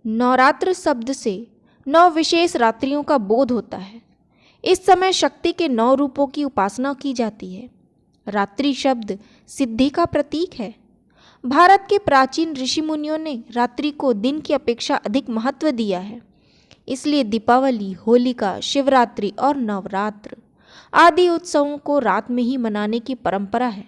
नवरात्र शब्द से 9 विशेष रात्रियों का बोध होता है। इस समय शक्ति के 9 रूपों की उपासना की जाती है। रात्रि शब्द सिद्धि का प्रतीक है। भारत के प्राचीन ऋषि मुनियों ने रात्रि को दिन की अपेक्षा अधिक महत्व दिया है। इसलिए दीपावली, होलिका, शिवरात्रि और नवरात्र आदि उत्सवों को रात में ही मनाने की परंपरा है।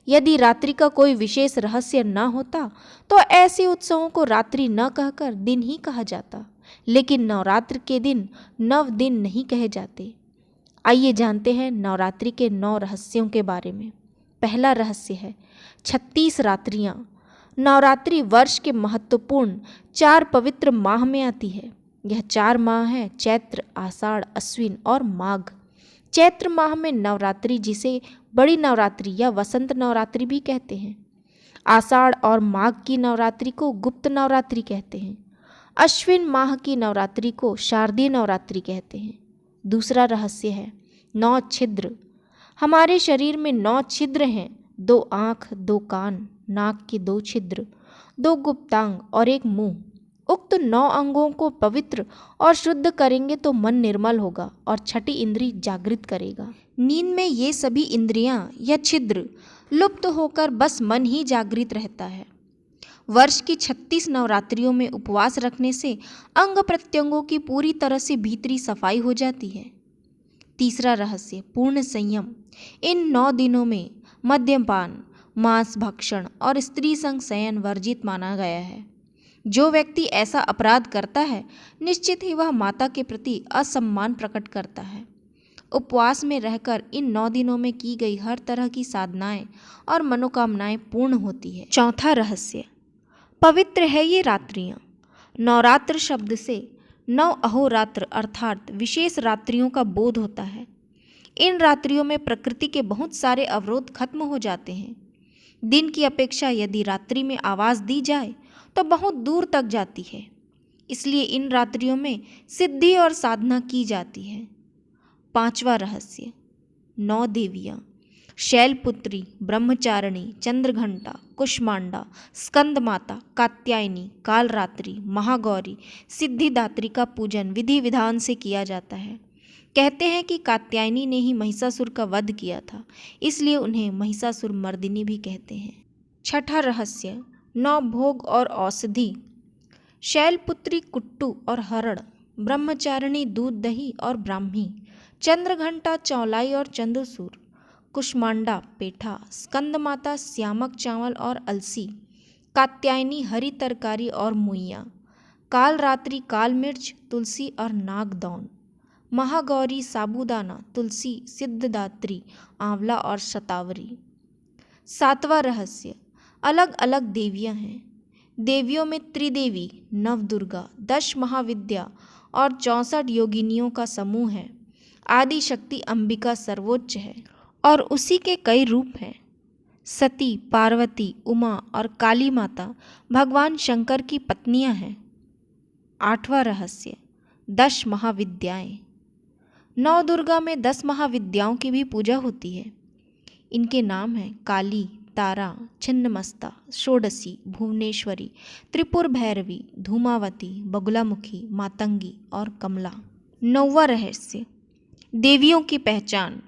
यदि रात्रि का कोई विशेष रहस्य न होता तो ऐसे उत्सवों को रात्रि न कहकर दिन ही कहा जाता, लेकिन नवरात्र के दिन 9 दिन नहीं कहे जाते। आइए जानते हैं नवरात्रि के 9 रहस्यों के बारे में। पहला रहस्य है 36 रात्रियां। नवरात्रि वर्ष के महत्वपूर्ण 4 पवित्र माह में आती है। यह 4 माह हैं चैत्र, आषाढ़, अश्विन और माघ। चैत्र माह में नवरात्रि, जिसे बड़ी नवरात्रि या वसंत नवरात्रि भी कहते हैं। आषाढ़ और माघ की नवरात्रि को गुप्त नवरात्रि कहते हैं। अश्विन माह की नवरात्रि को शारदीय नवरात्रि कहते हैं। दूसरा रहस्य है 9 छिद्र। हमारे शरीर में 9 छिद्र हैं। 2 आँख, 2 कान, नाक के 2 छिद्र, 2 गुप्तांग और 1 मुंह। उक्त 9 अंगों को पवित्र और शुद्ध करेंगे तो मन निर्मल होगा और छठी इंद्री जागृत करेगा। नींद में ये सभी इंद्रियां या छिद्र लुप्त होकर बस मन ही जागृत रहता है। वर्ष की 36 नवरात्रियों में उपवास रखने से अंग प्रत्यंगों की पूरी तरह से भीतरी सफाई हो जाती है। तीसरा रहस्य पूर्ण संयम। इन 9 दिनों में मद्यपान, मांस भक्षण और स्त्री संग शयन वर्जित माना गया है। जो व्यक्ति ऐसा अपराध करता है, निश्चित ही वह माता के प्रति असम्मान प्रकट करता है। उपवास में रहकर इन 9 दिनों में की गई हर तरह की साधनाएं और मनोकामनाएं पूर्ण होती है। चौथा रहस्य पवित्र है ये रात्रियां। नवरात्र शब्द से 9 अहोरात्र अर्थात विशेष रात्रियों का बोध होता है। इन रात्रियों में प्रकृति के बहुत सारे अवरोध खत्म हो जाते हैं। दिन की अपेक्षा यदि रात्रि में आवाज़ दी जाए तो बहुत दूर तक जाती है। इसलिए इन रात्रियों में सिद्धि और साधना की जाती है। पांचवा रहस्य 9 देवियाँ। शैलपुत्री, ब्रह्मचारिणी, चंद्रघंटा, कुष्मांडा, स्कंद माता, कात्यायनी, कालरात्रि, महागौरी, सिद्धिदात्री का पूजन विधि विधान से किया जाता है। कहते हैं कि कात्यायनी ने ही महिषासुर का वध किया था, इसलिए उन्हें महिषासुर मर्दिनी भी कहते हैं। छठा रहस्य 9 भोग और औषधि। शैलपुत्री कुट्टू और हरण, ब्रह्मचारिणी दूध दही और ब्राह्मी, चंद्रघंटा चौलाई और चंद्रसूर, कुष्मांडा पेठा, स्कंद माता श्यामक चावल और अलसी, कात्यायनी हरी तरकारी और मुइया, कालरात्रि काल मिर्च, तुलसी और नागदौन, महागौरी साबूदाना, तुलसी, सिद्धदात्री, आंवला और शतावरी। सातवां रहस्य अलग अलग देवियां हैं। देवियों में त्रिदेवी, नवदुर्गा, 10 महाविद्या और 64 योगिनियों का समूह है। आदि शक्ति अंबिका सर्वोच्च है और उसी के कई रूप हैं। सती, पार्वती, उमा और काली माता भगवान शंकर की पत्नियां हैं। 8वां रहस्य 10 महाविद्याएं। 9 दुर्गा में 10 महाविद्याओं की भी पूजा होती है। इनके नाम हैं काली, तारा, छिन्नमस्ता, षोडशी, भुवनेश्वरी, त्रिपुर भैरवी, धूमावती, बगुलामुखी, मातंगी और कमला। 9वां रहस्य देवियों की पहचान।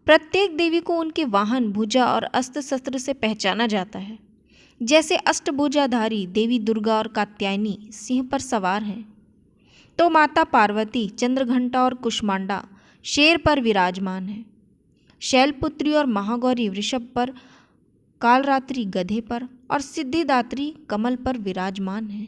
प्रत्येक देवी को उनके वाहन, भुजा और अस्त्र शस्त्र से पहचाना जाता है। जैसे अष्टभुजाधारी देवी दुर्गा और कात्यायनी सिंह पर सवार हैं, तो माता पार्वती चंद्रघंटा और कुष्मांडा शेर पर विराजमान है। शैलपुत्री और महागौरी वृषभ पर, कालरात्रि गधे पर और सिद्धिदात्री कमल पर विराजमान है।